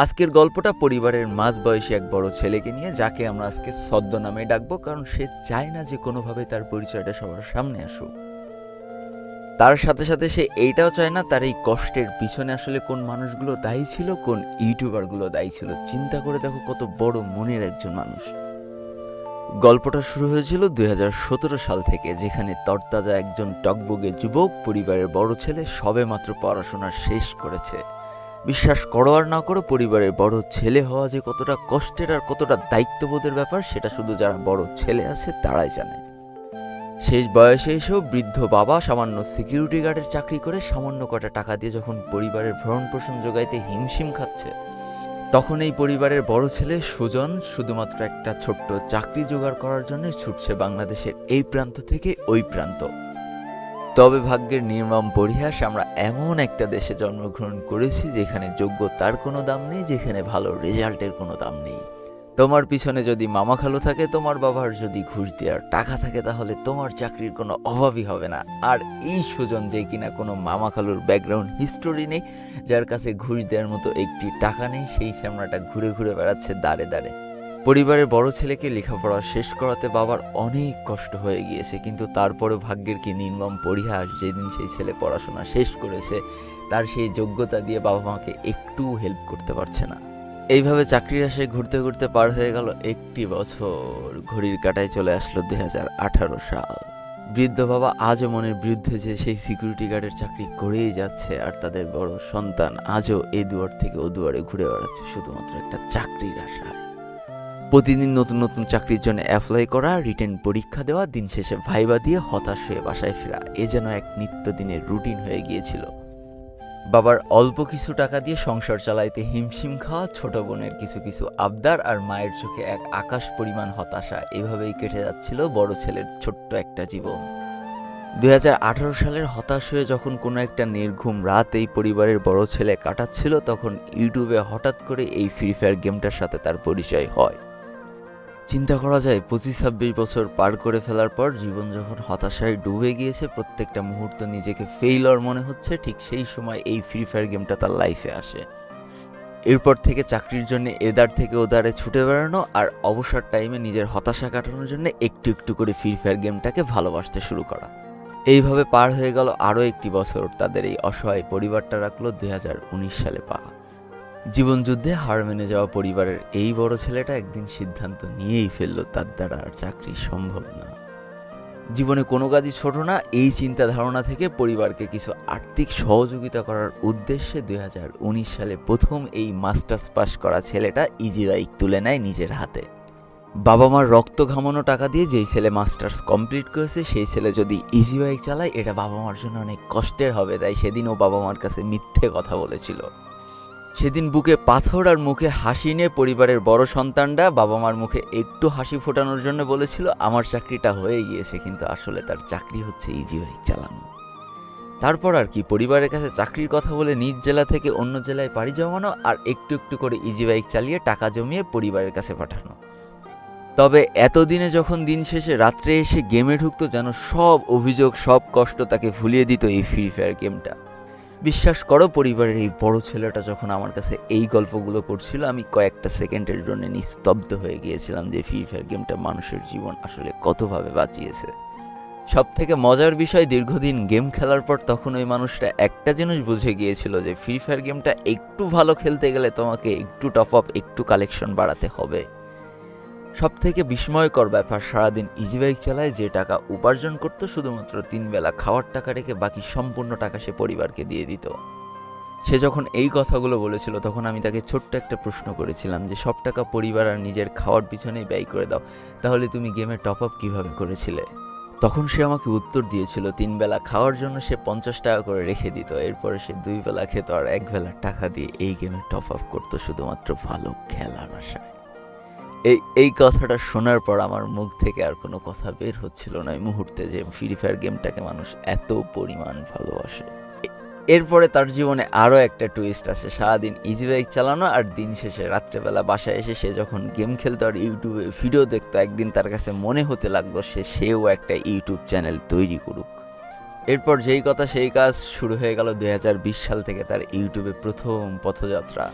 আজকের গল্পটা পরিবারের মাঝবয়সী এক বড় ছেলেকে নিয়ে, যাকে আমরা আজকে ছদ্মনামে ডাকবো, কারণ সে চায় না যে কোনোভাবে তার পরিচয়টা সবার সামনে আসুক। তার সাথে সাথে সে এইটাও চায় না তার এই কষ্টের পিছনে আসলে কোন মানুষগুলো দায়ী ছিল, কোন ইউটিউবার গুলো দায়ী ছিল। চিন্তা করে দেখো কত বড় মনের একজন মানুষ। গল্পটা শুরু হয়েছিল 2017 সাল থেকে, যেখানে তরতাজা একজন টকবগে যুবক, পরিবারের বড় ছেলে, সবেমাত্র পড়াশোনা শেষ করেছে। বিশ্বাস করো আর না করো, পরিবারের বড় ছেলে হওয়া যে কতটা কষ্টের আর কতটা দায়িত্ববোধের ব্যাপার, সেটা শুধু যারা বড় ছেলে আছে তারাই জানে। শেষ বয়সে এসেও বৃদ্ধ বাবা সামান্য সিকিউরিটি গার্ডের চাকরি করে সামান্য কটা টাকা দিয়ে যখন পরিবারের ভরণ পোষণ জোগাইতে হিমশিম খাচ্ছে, তখন এই পরিবারের বড় ছেলে সুজন শুধুমাত্র একটা ছোট্ট চাকরি জোগাড় করার জন্য ছুটছে বাংলাদেশের এই প্রান্ত থেকে ওই প্রান্ত। তবে ভাগ্যের নির্মম পরিহাস, আমরা এমন একটা দেশে জন্মগ্রহণ করেছি যেখানে যোগ্যতার কোনো দাম নেই, যেখানে ভালো রেজাল্টের কোনো দাম নেই। তোমার পিছনে যদি মামা খালু থাকে, তোমার বাবার যদি ঘুষ দেওয়ার টাকা থাকে, তাহলে তোমার চাকরির কোনো অভাবই হবে না। আর এই সুজন, যে কিনা কোনো মামা খালুর ব্যাকগ্রাউন্ড হিস্টোরি নেই, যার কাছে ঘুষ দেওয়ার মতো একটি টাকা নেই, সেই ছ্যামড়াটা ঘুরে ঘুরে বেড়াচ্ছে দাঁড়ে দাঁড়ে। পরিবারের বড় ছেলেকে লেখাপড়া শেষ করাতে বাবার অনেক কষ্ট হয়ে গিয়েছে, কিন্তু তারপরে ভাগ্যের কি নির্মম পরিহাস, যেদিন সেই ছেলে পড়াশোনা শেষ করেছে, তার সেই যোগ্যতা দিয়ে বাবা মাকে একটু হেল্প করতে পারছে না। এইভাবে চাকরির আশায় ঘুরতে ঘুরতে পার হয়ে গেল একটি বছর। ঘড়ির কাঁটায় চলে আসলো 2018 সাল। বৃদ্ধ বাবা আজও মনের বিরুদ্ধে যে সেই সিকিউরিটি গার্ডের চাকরি করেই যাচ্ছে, আর তাদের বড় সন্তান আজও এই দুয়ার থেকে ও দুয়ারে ঘুরে বেড়াচ্ছে শুধুমাত্র একটা চাকরির আশায়। প্রতিদিন নতুন নতুন চাকরির জন্য অ্যাপ্লাই করা, রিটেন পরীক্ষা দেওয়া, দিন শেষে ভাইবা দিয়ে হতাশ হয়ে বাসায় ফেরা, এ যেন এক নিত্যদিনের রুটিন হয়ে গিয়েছিল। বাবার অল্প কিছু টাকা দিয়ে সংসার চালাইতে হিমশিম খাওয়া, ছোট বোনের কিছু কিছু আবদার, আর মায়ের চোখে এক আকাশ পরিমাণ হতাশা, এভাবেই কেটে যাচ্ছিল বড় ছেলের ছোট্ট একটা জীবন। 2018 সালের হতাশ হয়ে যখন কোনো একটা নির্ঘুম রাত এই পরিবারের বড় ছেলে কাটাচ্ছিল, তখন ইউটিউবে হঠাৎ করে এই ফ্রি ফায়ার গেমটার সাথে তার পরিচয় হয়। চিন্তা করা যায় 25-26 বছর পার করে ফেলার পর জীবন যখন হতাশায় ডুবে গিয়েছে, প্রত্যেকটা মুহূর্ত নিজেকে ফেইলর মনে হচ্ছে, ঠিক সেই সময় এই ফ্রি ফায়ার গেমটা তার লাইফে আসে। এরপর থেকে চাকরির জন্য এদার থেকে ওদারে ছুটে বেড়ানো, আর অবসর টাইমে নিজের হতাশা কাটানোর জন্য একটু একটু করে ফ্রি ফায়ার গেমটাকে ভালোবাসতে শুরু করা। এইভাবে পার হয়ে গেল আরও একটি বছর। তাদের এই অসহায় পরিবারটা রাখলো 2019 সালে পা। জীবনযুদ্ধে হার মেনে যাওয়া পরিবারের এই বড় ছেলেটা একদিন সিদ্ধান্ত নিয়েই ফেললো তার দ্বারা আর চাকরি সম্ভব না। জীবনে কোনো কাজই ছোট না, এই চিন্তা ধারণা থেকে পরিবারকে কিছু আর্থিক সহযোগিতা করার উদ্দেশ্যে 2019 সালে প্রথম এই মাস্টার্স পাস করা ছেলেটা ইজি বাইক তুলে নেয় নিজের হাতে। বাবা মার রক্ত ঘামানো টাকা দিয়ে যেই ছেলে মাস্টার্স কমপ্লিট করেছে, সেই ছেলে যদি ইজি বাইক চালায়, এটা বাবা মার জন্য অনেক কষ্টের হবে। তাই সেদিন ও বাবা মার কাছে মিথ্যে কথা বলেছিল। সেদিন বুকে পাথর আর মুখে হাসি নিয়ে পরিবারের বড় সন্তানটা বাবা মার মুখে একটু হাসি ফোটানোর জন্য বলেছিল আমার চাকরিটা হয়ে গিয়েছে, কিন্তু আসলে তার চাকরি হচ্ছে ইজি বাইক চালানো। তারপর আর কি, পরিবারের কাছে চাকরির কথা বলে নিজ জেলা থেকে অন্য জেলায় পাড়ি জমানো, আর একটু একটু করে ইজি বাইক চালিয়ে টাকা জমিয়ে পরিবারের কাছে পাঠানো। তবে এতদিনে যখন দিন শেষে রাত্রে এসে গেমে ঢুকতো, যেন সব অভিযোগ সব কষ্ট তাকে ভুলিয়ে দিত এই ফ্রি ফায়ার গেমটা। বিশ্বাস করো, পরিবারের এই বড় ছেলেটা যখন আমার কাছে এই গল্পগুলো পড়ছিল, আমি কয়েকটা সেকেন্ডের জন্য নিস্তব্ধ হয়ে গিয়েছিলাম যে ফ্রি ফায়ার গেমটা মানুষের জীবন আসলে কতভাবে বাঁচিয়েছে। সব থেকে মজার বিষয়, দীর্ঘদিন গেম খেলার পর তখন ওই মানুষটা একটা জিনিস বুঝে গিয়েছিল যে ফ্রি ফায়ার গেমটা একটু ভালো খেলতে গেলে তোমাকে একটু টপ আপ, একটু কালেকশন বাড়াতে হবে। সব থেকে বিস্ময়কর ব্যাপার, সারাদিন ইজি বাইক চালায় যে টাকা উপার্জন করতো, শুধুমাত্র 3 বেলা খাওয়ার টাকা রেখে বাকি সম্পূর্ণ টাকা সে পরিবারকে দিয়ে দিত। সে যখন এই কথাগুলো বলেছিল, তখন আমি তাকে ছোট্ট একটা প্রশ্ন করেছিলাম যে সব টাকা পরিবার আর নিজের খাওয়ার পিছনেই ব্যয় করে দাও, তাহলে তুমি গেমে টপ আপ কিভাবে করেছিলে? তখন সে আমাকে উত্তর দিয়েছিল 3 বেলা খাওয়ার জন্য সে 50 টাকা করে রেখে দিত, এরপরে সে 2 বেলা খেত আর 1 বেলার টাকা দিয়ে এই গেমে টপ আপ করতো শুধুমাত্র ভালো খেলার আশায়। এই কথাটা শোনার পর আমার মুখ থেকে আর কোনো কথা বের হচ্ছিল না এই মুহূর্তে, যে ফ্রি ফায়ার গেমটাকে মানুষ এত পরিমাণ ভালোবাসে। এরপরে তার জীবনে আরো একটা টুইস্ট আসে। সারাদিন ইজি বাইক চালানো আর দিন শেষে রাত্রেবেলা বাসায় এসে সে যখন গেম খেলতো আর ইউটিউবে ভিডিও দেখতো, একদিন তার কাছে মনে হতে লাগলো সেও একটা ইউটিউব চ্যানেল তৈরি করুক। এরপর যেই কথা সেই কাজ, শুরু হয়ে গেল 2020 সাল থেকে তার ইউটিউবে প্রথম পথযাত্রা।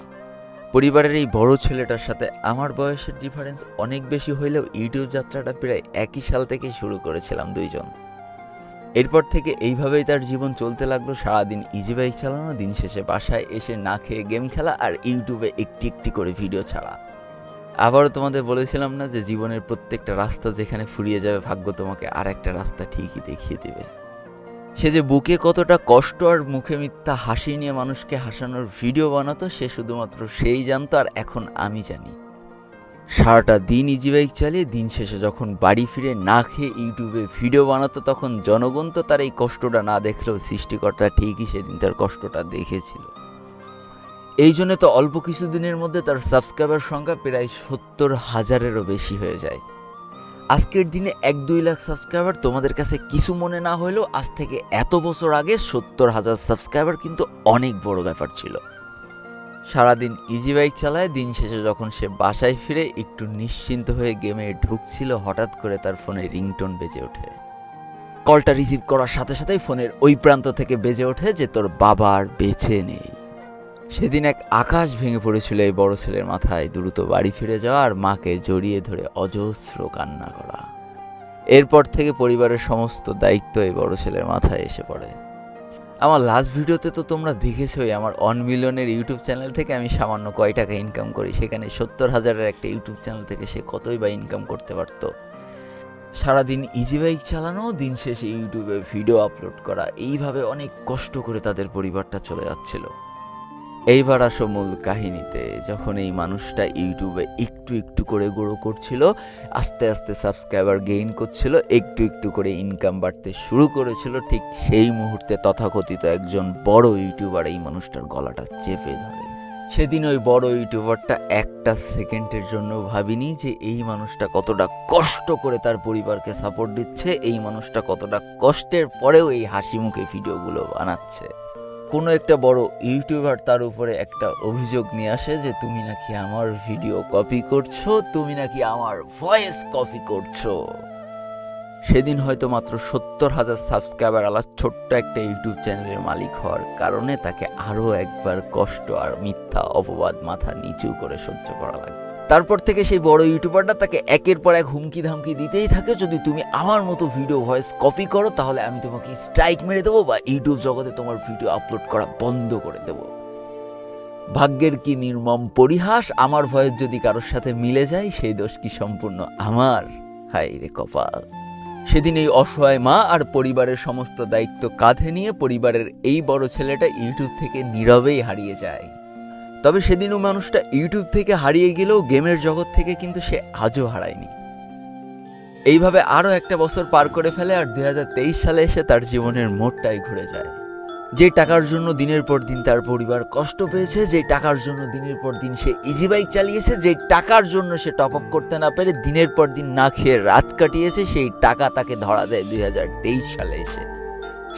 পরিবারের এই বড় ছেলেটার সাথে আমার বয়সের ডিফারেন্স অনেক বেশি হইলেও ইউটিউব যাত্রাটা প্রায় একই সাল থেকেই শুরু করেছিলাম দুইজন। এরপর থেকে এইভাবেই তার জীবন চলতে লাগলো, সারাদিন ইজি বাইক চালানো, দিন শেষে বাসায় এসে না খেয়ে গেম খেলা আর ইউটিউবে একটি একটি করে ভিডিও ছাড়া। আবারও তোমাদের বলেছিলাম না যে জীবনের প্রত্যেকটা রাস্তা যেখানে ফুরিয়ে যাবে ভাগ্য তোমাকে আর একটা রাস্তা ঠিকই দেখিয়ে দিবে। সে যে বুকে কতটা কষ্ট আর মুখে মিথ্যা হাসি নিয়ে মানুষকে হাসানোর ভিডিও বানাতো সে শুধুমাত্র সেই জানতো, আর এখন আমি জানি। সারাটা দিন ইজি বাইক চালিয়ে দিন শেষে যখন বাড়ি ফিরে না খেয়ে ইউটিউবে ভিডিও বানাতো তখন জনগণ তো তার এই কষ্টটা না দেখলেও সৃষ্টিকর্তা ঠিকই সেদিন তার কষ্টটা দেখেছিল। এই জন্য তো অল্প কিছুদিনের মধ্যে তার সাবস্ক্রাইবার সংখ্যা প্রায় 70,000-এরও বেশি হয়ে যায়। আজকের দিনে 1-2 লাখ সাবস্ক্রাইবার তোমাদের কাছে কিছু মনে না হলেও আজ থেকে এত বছর আগে 70,000 সাবস্ক্রাইবার কিন্তু অনেক বড় ব্যাপার ছিল। সারাদিন ইজি বাইক চালায়, দিন শেষে যখন সে বাসায় ফিরে একটু নিশ্চিন্ত হয়ে গেমে ঢুকছিল হঠাৎ করে তার ফোনে রিংটোন বেজে ওঠে। কলটা রিসিভ করার সাথে সাথেই ফোনের ওই প্রান্ত থেকে বেজে ওঠে যে তোর বাবা আর বেঁচে নেই। সেদিন এক আকাশ ভেঙে পড়েছিল এই বড় ছেলের মাথায়। দ্রুত বাড়ি ফিরে যাওয়া আর মাকে জড়িয়ে ধরে অজস্র কান্না করা। এরপর থেকে পরিবারের সমস্ত দায়িত্ব এই বড় ছেলের মাথায় এসে পড়ে। আমার লাস্ট ভিডিওতে তো তোমরা দেখেছোই আমার 1 মিলিয়নের ইউটিউব চ্যানেল থেকে আমি সামান্য কয় টাকা ইনকাম করি, সেখানে 70,000-এর একটা ইউটিউব চ্যানেল থেকে সে কতই বা ইনকাম করতে পারত। সারাদিন ইজি বাইক চালানো, দিন শেষে ইউটিউবে ভিডিও আপলোড করা, এইভাবে অনেক কষ্ট করে তাদের পরিবারটা চলে যাচ্ছিল। এইবার আসো মূল কাহিনীতে। যখন এই মানুষটা ইউটিউবে একটু একটু করে গ্রো করছিল, আস্তে আস্তে সাবস্ক্রাইবার গেইন করছিল, একটু একটু করে ইনকাম বাড়তে শুরু করেছিল, ঠিক সেই মুহূর্তে তথাকথিত একজন বড় ইউটিউবার এই মানুষটার গলাটা চেপে ধরে। সেদিন ওই বড় ইউটিউবারটা একটা সেকেন্ডের জন্য ভাবিনি যে এই মানুষটা কতটা কষ্ট করে তার পরিবারকে সাপোর্ট দিচ্ছে, এই মানুষটা কতটা কষ্টের পরেও এই হাসি মুখে ভিডিওগুলো বানাচ্ছে। কোনো একটা বড় ইউটিউবার তার উপরে একটা অভিযোগ নিয়ে আসে যে তুমি নাকি আমার ভিডিও কপি করছো, তুমি নাকি আমার ভয়েস কপি করছো। সেদিন হয়তো মাত্র 70,000 সাবস্ক্রাইবার আলা ছোট্ট একটা ইউটিউব চ্যানেলের মালিক হওয়ার কারণে তাকে আরো একবার কষ্ট আর মিথ্যা অপবাদ মাথা নিচু করে সহ্য করা লাগে। তারপর থেকে সেই বড় ইউটিউবারটা তাকে একের পর এক হুমকি ধামকি দিতেই থাকে, যদি তুমি আমার মতো ভিডিও ভয়েস কপি করো তাহলে আমি তোমাকে স্ট্রাইক মেরে দেবো বা ইউটিউব জগতে তোমার ভিডিও আপলোড করা বন্ধ করে দেবো। ভাগ্যের কি নির্মম পরিহাস, আমার ভয়েস যদি কারোর সাথে মিলে যায় সেই দোষ কি সম্পূর্ণ আমার? হায় রে কপাল। সেদিন এই অসহায় মা আর পরিবারের সমস্ত দায়িত্ব কাঁধে নিয়ে পরিবারের এই বড় ছেলেটা ইউটিউব থেকে নীরবেই হারিয়ে যায়। তবে সেদিনও মানুষটা ইউটিউব থেকে হারিয়ে গেলেও গেমের জগৎ থেকে কিন্তু সে আজও হারায়নি। এইভাবে আরো একটা বছর পার করে ফেলে আর 2023 সালে এসে তার জীবনের মোড়টাই ঘুরে যায়। যে টাকার জন্য দিনের পর দিন তার পরিবার কষ্ট পেয়েছে, যে টাকার জন্য দিনের পর দিন সে ইজি বাইক চালিয়েছে, যে টাকার জন্য সে টপ আপ করতে না পেরে দিনের পর দিন না খেয়ে রাত কাটিয়েছে, সেই টাকা তাকে ধরা দেয় 2023 সালে এসে।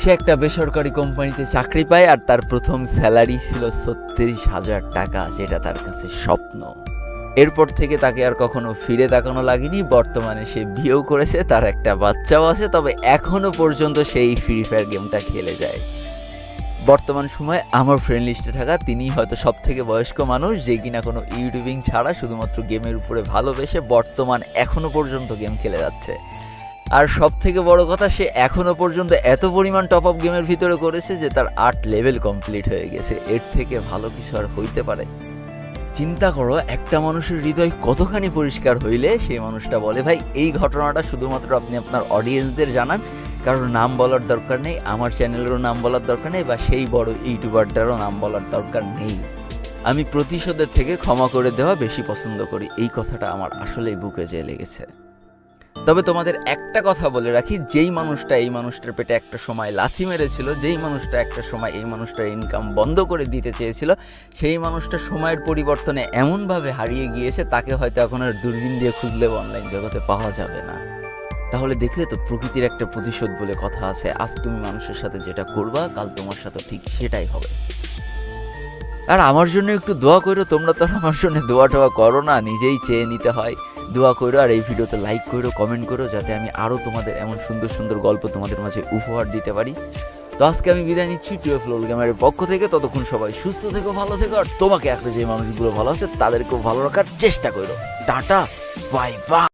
সে একটা বেসরকারি কোম্পানিতে চাকরি পায় আর তার প্রথম স্যালারি ছিল 36,000 টাকা, যেটা তার কাছে স্বপ্ন। এরপর থেকে তাকে আর কখনো ফিরে তাকানো লাগেনি। বর্তমানে সে বিয়েও করেছে, তার একটা বাচ্চাও আছে, তবে এখনো পর্যন্ত সেই ফ্রি ফায়ার গেমটা খেলে যায়। বর্তমান সময়ে আমার ফ্রেন্ড লিস্টে থাকা তিনি হয়তো সব থেকে বয়স্ক মানুষ যে কিনা কোনো ইউটিউবিং ছাড়া শুধুমাত্র গেমের উপরে ভালোবেসে বর্তমান এখনো পর্যন্ত গেম খেলে যাচ্ছে। আর সব থেকে বড় কথা, সে এখনো পর্যন্ত এত পরিমাণ টপ আপ গেমের ভিতরে করেছে যে তার 8 লেভেল কমপ্লিট হয়ে গেছে। এর থেকে ভালো কিছু আর হইতে পারে? চিন্তা করো, একটা মানুষের হৃদয় কতখানি পরিষ্কার হইলে সেই মানুষটা বলে ভাই এই ঘটনাটা শুধুমাত্র আপনি আপনার অডিয়েন্সদের জানান, কারোর নাম বলার দরকার নেই, আমার চ্যানেলেরও নাম বলার দরকার নেই, বা সেই বড় ইউটিউবারটারও নাম বলার দরকার নেই। আমি প্রতিশোধের থেকে ক্ষমা করে দেওয়া বেশি পছন্দ করি। এই কথাটা আমার আসলেই বুকে যেয়ে লেগেছে। তবে তোমাদের একটা কথা বলে রাখি, যেই মানুষটা এই মানুষটার পেটে একটা সময় লাথি মেরেছিল, যেই মানুষটা একটা সময় এই মানুষটার ইনকাম বন্ধ করে দিতে চেয়েছিল, সেই মানুষটা সময়ের পরিবর্তনে এমনভাবে হারিয়ে গিয়েছে তাকে হয়তো এখন আর দূরবীন দিয়ে খুঁজলেও অনলাইন জগতে পাওয়া যাবে না। তাহলে দেখলে তো, প্রকৃতির একটা প্রতিশোধ বলে কথা আছে। আজ তুমি মানুষের সাথে যেটা করবা কাল তোমার সাথে ঠিক সেটাই হবে। আর আমার জন্য একটু দোয়া করো। তোমরা তো আমার জন্য দোয়া টোয়া করো না, নিজেই চেয়ে নিতে হয়। দোয়া করো আর এই ভিডিওতে লাইক করো, কমেন্ট করো, যাতে আমি আরো তোমাদের এমন সুন্দর সুন্দর গল্প তোমাদের মাঝে উপহার দিতে পারি। তো আজকে আমি বিদায় নিচ্ছি 12 লোল গেমারের পক্ষ থেকে। ততক্ষণ সবাই সুস্থ থেকো, ভালো থেকো, আর তোমাকে একটা যে মানুষগুলো ভালো আছে তাদেরকেও ভালো রাখার চেষ্টা করো। Tata, bye bye.